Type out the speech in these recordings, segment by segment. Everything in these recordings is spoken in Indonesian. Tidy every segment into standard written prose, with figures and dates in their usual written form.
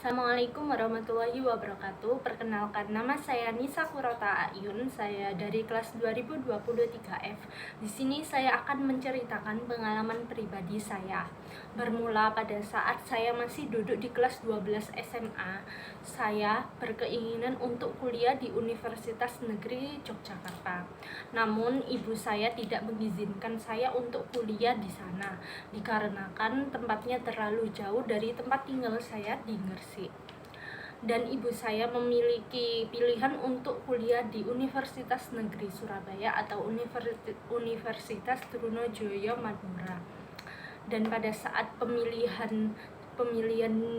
Assalamualaikum warahmatullahi wabarakatuh. Perkenalkan, nama saya Nisa Kurota Ayun. Saya dari kelas 2023F. Di sini saya akan menceritakan pengalaman pribadi saya. Bermula pada saat saya masih duduk di kelas 12 SMA, saya berkeinginan untuk kuliah di Universitas Negeri Yogyakarta. Namun ibu saya tidak mengizinkan saya untuk kuliah di sana dikarenakan tempatnya terlalu jauh dari tempat tinggal saya di Gresik. Dan ibu saya memiliki pilihan untuk kuliah di Universitas Negeri Surabaya atau Universitas Trunojoyo Madura. Dan pada saat pemilihan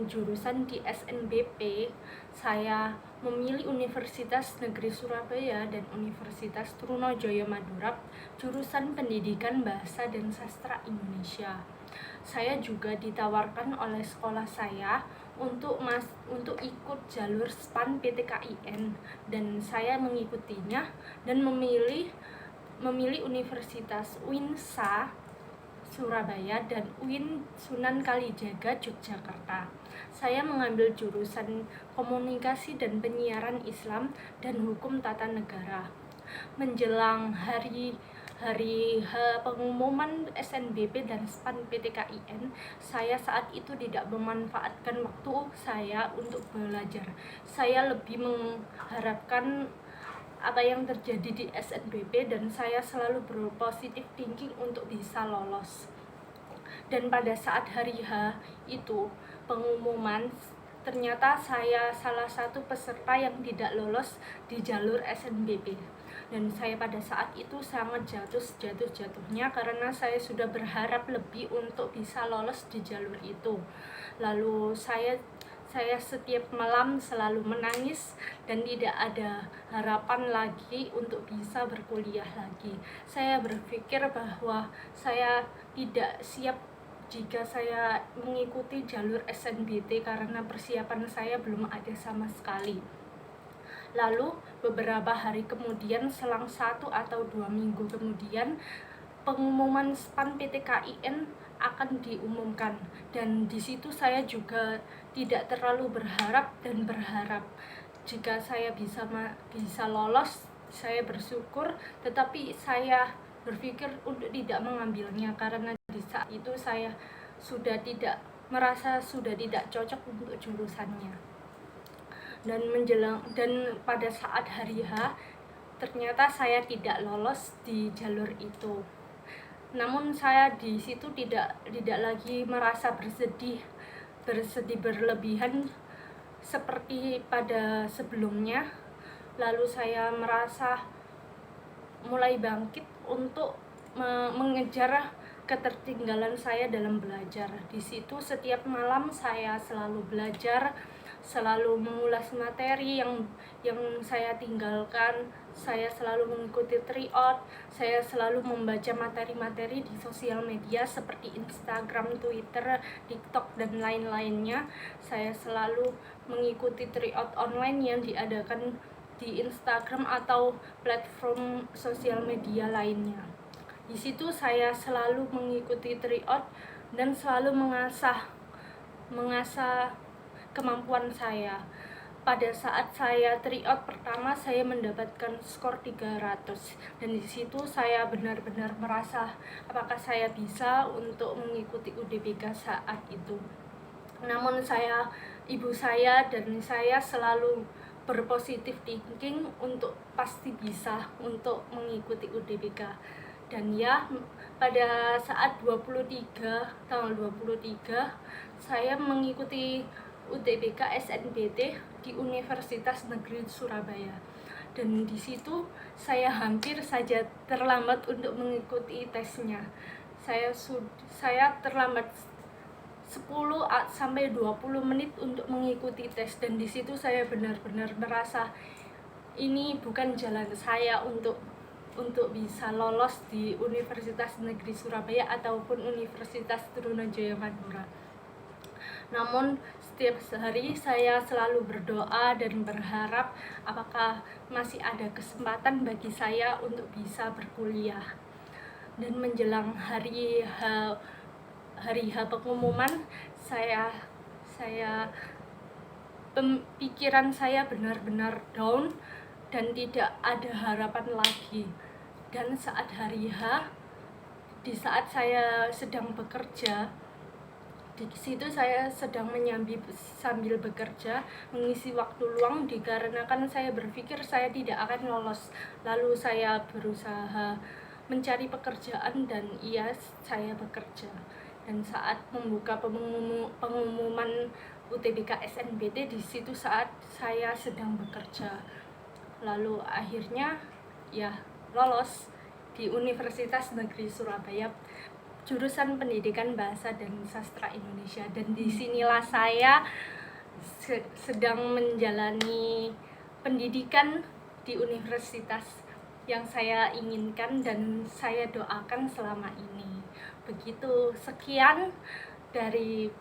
jurusan di SNBP, saya memilih Universitas Negeri Surabaya dan Universitas Trunojoyo Madura jurusan Pendidikan Bahasa dan Sastra Indonesia. Saya juga ditawarkan oleh sekolah saya untuk ikut jalur SPAN PTKIN, dan saya mengikutinya dan memilih Universitas UINSA Surabaya dan UIN Sunan Kalijaga Yogyakarta. Saya mengambil jurusan Komunikasi dan Penyiaran Islam dan Hukum Tata Negara. Menjelang hari pengumuman SNBP dan SPAN PTKIN, saya saat itu tidak memanfaatkan waktu saya untuk belajar. Saya lebih mengharapkan apa yang terjadi di SNBP, dan saya selalu berpositif thinking untuk bisa lolos. Dan pada saat hari H itu pengumuman, ternyata saya salah satu peserta yang tidak lolos di jalur SNBP. Dan saya pada saat itu sangat jatuhnya karena saya sudah berharap lebih untuk bisa lolos di jalur itu. Lalu saya setiap malam selalu menangis dan tidak ada harapan lagi untuk bisa berkuliah lagi. Saya berpikir bahwa saya tidak siap jika saya mengikuti jalur SNBT karena persiapan saya belum ada sama sekali. Lalu beberapa hari kemudian, selang 1 atau 2 minggu kemudian, pengumuman SPAN PTKIN akan diumumkan, dan di situ saya juga tidak terlalu berharap jika saya bisa lolos. Saya bersyukur, tetapi saya berpikir untuk tidak mengambilnya karena di saat itu saya sudah tidak cocok untuk jurusannya. Dan pada saat hari H, ternyata saya tidak lolos di jalur itu. Namun saya di situ tidak lagi merasa bersedih berlebihan seperti pada sebelumnya. Lalu saya merasa mulai bangkit untuk mengejar ketertinggalan saya dalam belajar. Di situ setiap malam saya selalu belajar, selalu mengulas materi yang saya tinggalkan. Saya selalu mengikuti tryout, saya selalu membaca materi-materi di sosial media seperti Instagram, Twitter, TikTok, dan lain-lainnya. Saya selalu mengikuti tryout online yang diadakan di Instagram atau platform sosial media lainnya. Di situ saya selalu mengikuti tryout dan selalu mengasah kemampuan saya. Pada saat saya tryout pertama, saya mendapatkan skor 300, dan di situ saya benar-benar merasa apakah saya bisa untuk mengikuti UTBK saat itu. Namun ibu saya dan saya selalu berpositif thinking untuk pasti bisa untuk mengikuti UTBK. Dan ya, pada saat tanggal 23 saya mengikuti UTBK SNBT di Universitas Negeri Surabaya. Dan di situ saya hampir saja terlambat untuk mengikuti tesnya. Saya terlambat 10 sampai 20 menit untuk mengikuti tes, dan di situ saya benar-benar merasa ini bukan jalan saya untuk bisa lolos di Universitas Negeri Surabaya ataupun Universitas Trunojoyo Madura. Namun setiap hari saya selalu berdoa dan berharap apakah masih ada kesempatan bagi saya untuk bisa berkuliah. Dan menjelang hari H pengumuman, saya pikiran saya benar-benar down dan tidak ada harapan lagi. Dan saat hari H, di saat saya sedang bekerja, di situ saya sedang menyambi sambil bekerja, mengisi waktu luang dikarenakan saya berpikir saya tidak akan lolos. Lalu saya berusaha mencari pekerjaan dan iya, saya bekerja. Dan saat membuka pengumuman UTBK SNBT, di situ saat saya sedang bekerja. Lalu akhirnya ya lolos di Universitas Negeri Surabaya, jurusan Pendidikan Bahasa dan Sastra Indonesia. Dan disinilah saya sedang menjalani pendidikan di universitas yang saya inginkan dan saya doakan selama ini. Begitu, sekian dari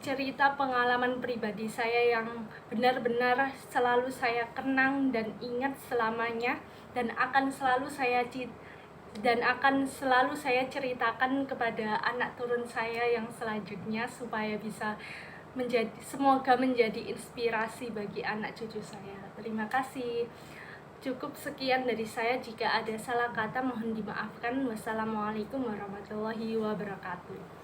cerita pengalaman pribadi saya yang benar-benar selalu saya kenang dan ingat selamanya, dan akan selalu saya ceritakan kepada anak turun saya yang selanjutnya supaya bisa semoga menjadi inspirasi bagi anak cucu saya. Terima kasih. Cukup sekian dari saya. Jika ada salah kata mohon dimaafkan. Wassalamualaikum warahmatullahi wabarakatuh.